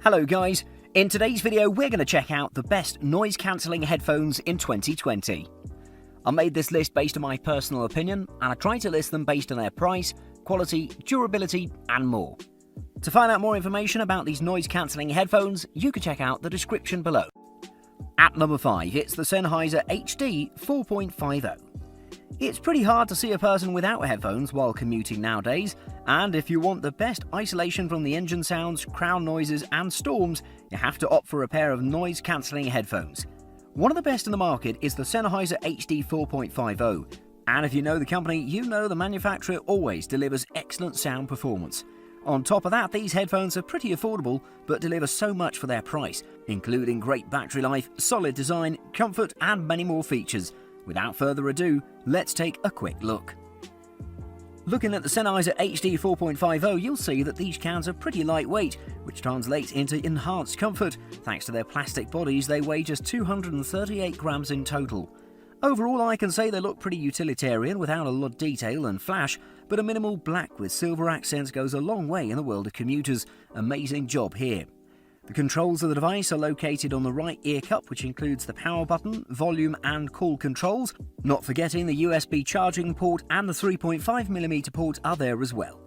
Hello guys, in today's video we're going to check out the best noise cancelling headphones in 2020. I made this list based on my personal opinion and I tried to list them based on their price, quality, durability and more. To find out more information about these noise cancelling headphones, you can check out the description below. At number 5, it's the Sennheiser HD 4.50. It's pretty hard to see a person without headphones while commuting nowadays, and if you want the best isolation from the engine sounds, crowd noises and storms, you have to opt for a pair of noise cancelling headphones. One of the best in the market is the Sennheiser HD 4.50, and if you know the company, you know the manufacturer always delivers excellent sound performance. On top of that, these headphones are pretty affordable but deliver so much for their price, including great battery life, solid design, comfort and many more features. Without further ado, let's take a quick look. Looking at the Sennheiser HD 4.50, you'll see that these cans are pretty lightweight, which translates into enhanced comfort. Thanks to their plastic bodies, they weigh just 238 grams in total. Overall, I can say they look pretty utilitarian without a lot of detail and flash, but a minimal black with silver accents goes a long way in the world of commuters. Amazing job here. The controls of the device are located on the right ear cup, which includes the power button, volume and call controls. Not forgetting the USB charging port and the 3.5mm port are there as well.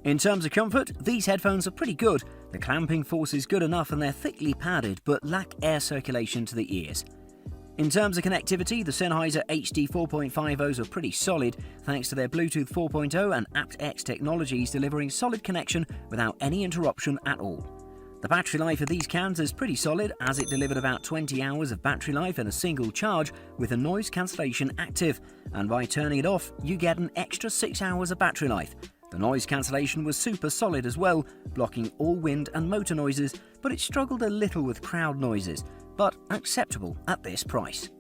In terms of comfort, these headphones are pretty good. The clamping force is good enough and they're thickly padded but lack air circulation to the ears. In terms of connectivity, the Sennheiser HD 4.50s are pretty solid thanks to their Bluetooth 4.0 and aptX technologies delivering solid connection without any interruption at all. The battery life of these cans is pretty solid as it delivered about 20 hours of battery life in a single charge with the noise cancellation active, and by turning it off you get an extra 6 hours of battery life. The noise cancellation was super solid as well, blocking all wind and motor noises, but it struggled a little with crowd noises, but acceptable at this price.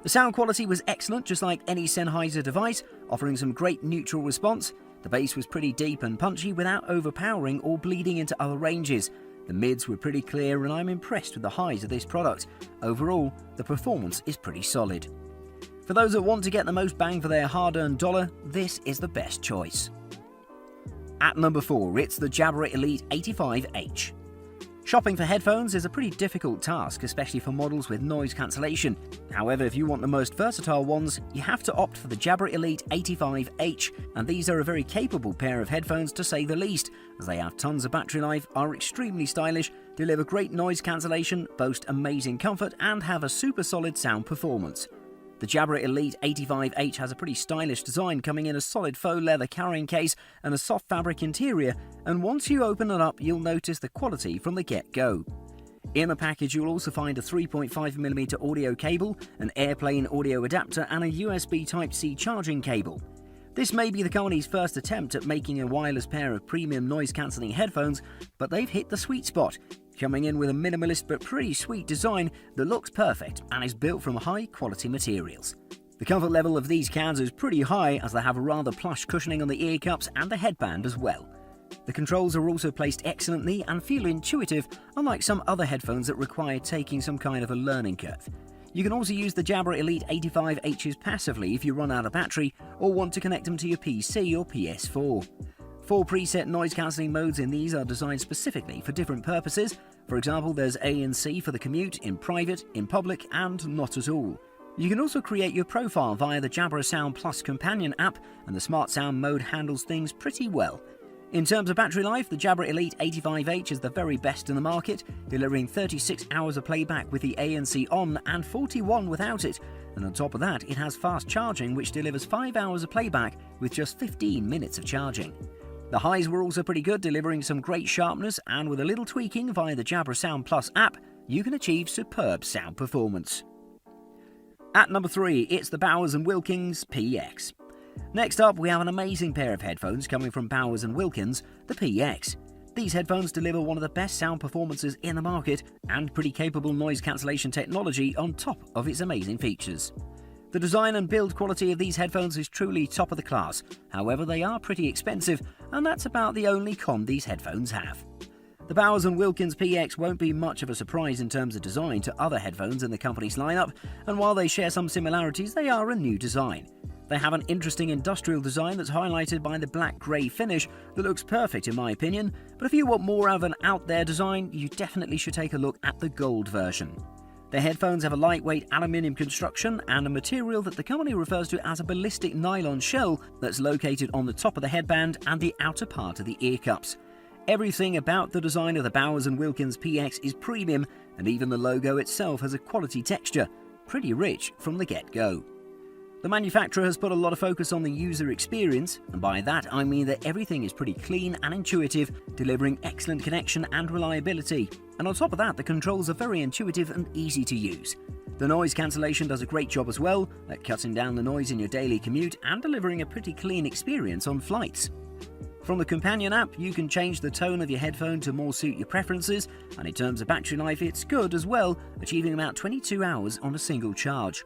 The sound quality was excellent, just like any Sennheiser device, offering some great neutral response. The bass was pretty deep and punchy without overpowering or bleeding into other ranges. The mids were pretty clear and I'm impressed with the highs of this product. Overall, the performance is pretty solid. For those that want to get the most bang for their hard-earned dollar, this is the best choice. At number 4, it's the Jabra Elite 85H. Shopping for headphones is a pretty difficult task, especially for models with noise cancellation. However, if you want the most versatile ones, you have to opt for the Jabra Elite 85H, and these are a very capable pair of headphones to say the least, as they have tons of battery life, are extremely stylish, deliver great noise cancellation, boast amazing comfort, and have a super solid sound performance. The Jabra Elite 85H has a pretty stylish design, coming in a solid faux leather carrying case and a soft fabric interior, and once you open it up you'll notice the quality from the get-go. In the package you'll also find a 3.5mm audio cable, an airplane audio adapter and a USB Type-C charging cable. This may be the company's first attempt at making a wireless pair of premium noise-cancelling headphones, but they've hit the sweet spot, coming in with a minimalist but pretty sweet design that looks perfect and is built from high-quality materials. The comfort level of these cans is pretty high as they have a rather plush cushioning on the ear cups and the headband as well. The controls are also placed excellently and feel intuitive, unlike some other headphones that require taking some kind of a learning curve. You can also use the Jabra Elite 85Hs passively if you run out of battery or want to connect them to your PC or PS4. 4 preset noise cancelling modes in these are designed specifically for different purposes. For example, there's ANC for the commute, in private, in public and not at all. You can also create your profile via the Jabra Sound Plus companion app, and the Smart Sound mode handles things pretty well. In terms of battery life, the Jabra Elite 85H is the very best in the market, delivering 36 hours of playback with the ANC on and 41 without it. And on top of that, it has fast charging, which delivers 5 hours of playback with just 15 minutes of charging. The highs were also pretty good, delivering some great sharpness, and with a little tweaking via the Jabra Sound Plus app, you can achieve superb sound performance. At number 3, it's the Bowers & Wilkins PX. Next up, we have an amazing pair of headphones coming from Bowers & Wilkins, the PX. These headphones deliver one of the best sound performances in the market and pretty capable noise cancellation technology on top of its amazing features. The design and build quality of these headphones is truly top of the class, however they are pretty expensive, and that's about the only con these headphones have. The Bowers & Wilkins PX won't be much of a surprise in terms of design to other headphones in the company's lineup, and while they share some similarities, they are a new design. They have an interesting industrial design that's highlighted by the black-grey finish that looks perfect in my opinion, but if you want more of an out-there design, you definitely should take a look at the gold version. The headphones have a lightweight aluminium construction and a material that the company refers to as a ballistic nylon shell that's located on the top of the headband and the outer part of the ear cups. Everything about the design of the Bowers & Wilkins PX is premium, and even the logo itself has a quality texture, pretty rich from the get-go. The manufacturer has put a lot of focus on the user experience, and by that I mean that everything is pretty clean and intuitive, delivering excellent connection and reliability. And on top of that, the controls are very intuitive and easy to use. The noise cancellation does a great job as well at cutting down the noise in your daily commute and delivering a pretty clean experience on flights. From the companion app, you can change the tone of your headphone to more suit your preferences, and in terms of battery life it's good as well, achieving about 22 hours on a single charge.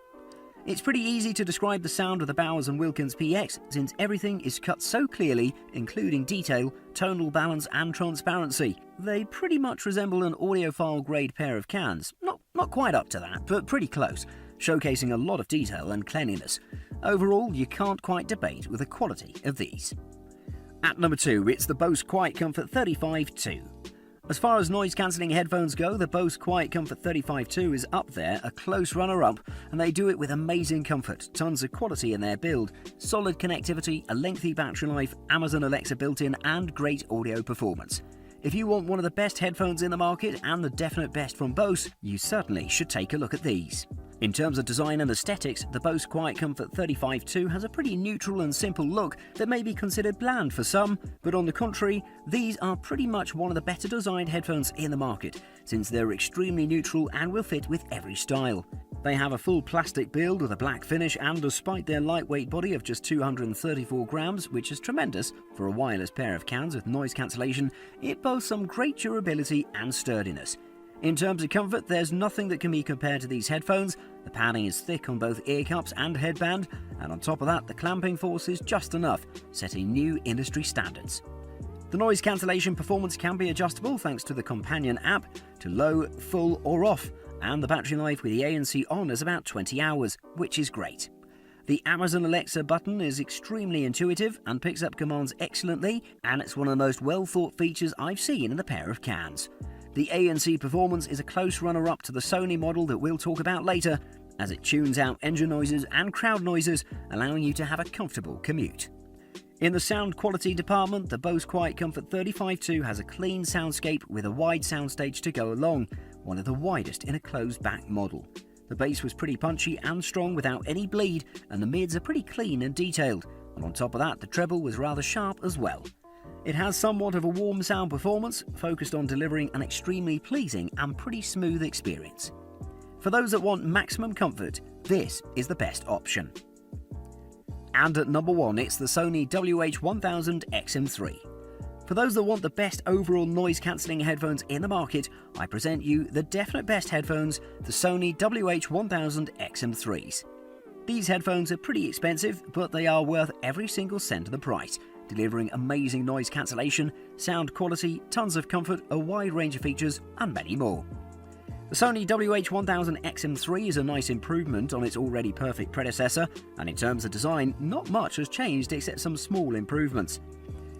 It's pretty easy to describe the sound of the Bowers & Wilkins PX since everything is cut so clearly, including detail, tonal balance and transparency. They pretty much resemble an audiophile grade pair of cans. Not quite up to that, but pretty close, showcasing a lot of detail and cleanliness. Overall, you can't quite debate with the quality of these. At number 2, it's the Bose QuietComfort 35-2. As far as noise-cancelling headphones go, the Bose QuietComfort 35-2 is up there, a close runner-up, and they do it with amazing comfort, tons of quality in their build, solid connectivity, a lengthy battery life, Amazon Alexa built-in, and great audio performance. If you want one of the best headphones in the market and the definite best from Bose, you certainly should take a look at these. In terms of design and aesthetics, the Bose QuietComfort 35-2 has a pretty neutral and simple look that may be considered bland for some, but on the contrary, these are pretty much one of the better designed headphones in the market, since they're extremely neutral and will fit with every style. They have a full plastic build with a black finish, and despite their lightweight body of just 234 grams, which is tremendous for a wireless pair of cans with noise cancellation, it boasts some great durability and sturdiness. In terms of comfort, there's nothing that can be compared to these headphones. The padding is thick on both ear cups and headband, and on top of that, the clamping force is just enough, setting new industry standards. The noise cancellation performance can be adjustable thanks to the companion app to low, full or off, and the battery life with the ANC on is about 20 hours, which is great. The Amazon Alexa button is extremely intuitive and picks up commands excellently, and it's one of the most well-thought features I've seen in the pair of cans. The ANC performance is a close runner-up to the Sony model that we'll talk about later, as it tunes out engine noises and crowd noises, allowing you to have a comfortable commute. In the sound quality department, the Bose QuietComfort 35-2 has a clean soundscape with a wide soundstage to go along, one of the widest in a closed-back model. The bass was pretty punchy and strong without any bleed, and the mids are pretty clean and detailed, and on top of that, the treble was rather sharp as well. It has somewhat of a warm sound performance, focused on delivering an extremely pleasing and pretty smooth experience. For those that want maximum comfort, this is the best option. And at number 1, it's the Sony WH-1000 XM3. For those that want the best overall noise-cancelling headphones in the market, I present you the definite best headphones, the Sony WH-1000 XM3s. These headphones are pretty expensive, but they are worth every single cent of the price, delivering amazing noise cancellation, sound quality, tons of comfort, a wide range of features, and many more. The Sony WH-1000 XM3 is a nice improvement on its already perfect predecessor, and in terms of design, not much has changed except some small improvements.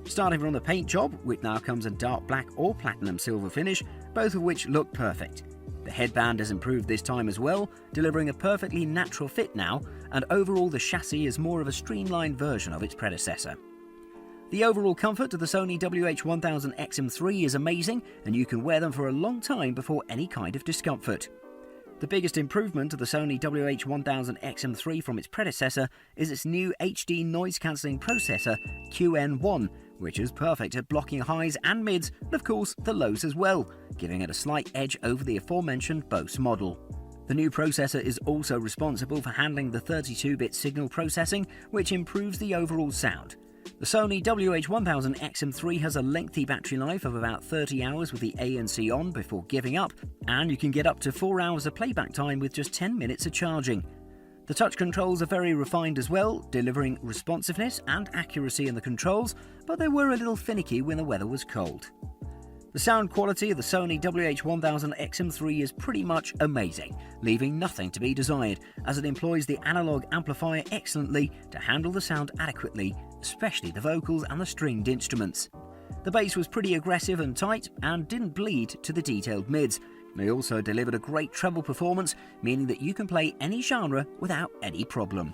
Starting from the paint job, which now comes in dark black or platinum silver finish, both of which look perfect. The headband has improved this time as well, delivering a perfectly natural fit now, and overall the chassis is more of a streamlined version of its predecessor. The overall comfort of the Sony WH-1000 XM3 is amazing, and you can wear them for a long time before any kind of discomfort. The biggest improvement of the Sony WH-1000 XM3 from its predecessor is its new HD noise-cancelling processor, QN1, which is perfect at blocking highs and mids, and of course the lows as well, giving it a slight edge over the aforementioned Bose model. The new processor is also responsible for handling the 32-bit signal processing, which improves the overall sound. The Sony WH-1000 XM3 has a lengthy battery life of about 30 hours with the ANC on before giving up, and you can get up to 4 hours of playback time with just 10 minutes of charging. The touch controls are very refined as well, delivering responsiveness and accuracy in the controls, but they were a little finicky when the weather was cold. The The sound quality of the Sony WH-1000 XM3 is pretty much amazing, leaving nothing to be desired, as it employs the analog amplifier excellently to handle the sound adequately, especially the vocals and the stringed instruments. The bass was pretty aggressive and tight and didn't bleed to the detailed mids. They also delivered a great treble performance, meaning that you can play any genre without any problem.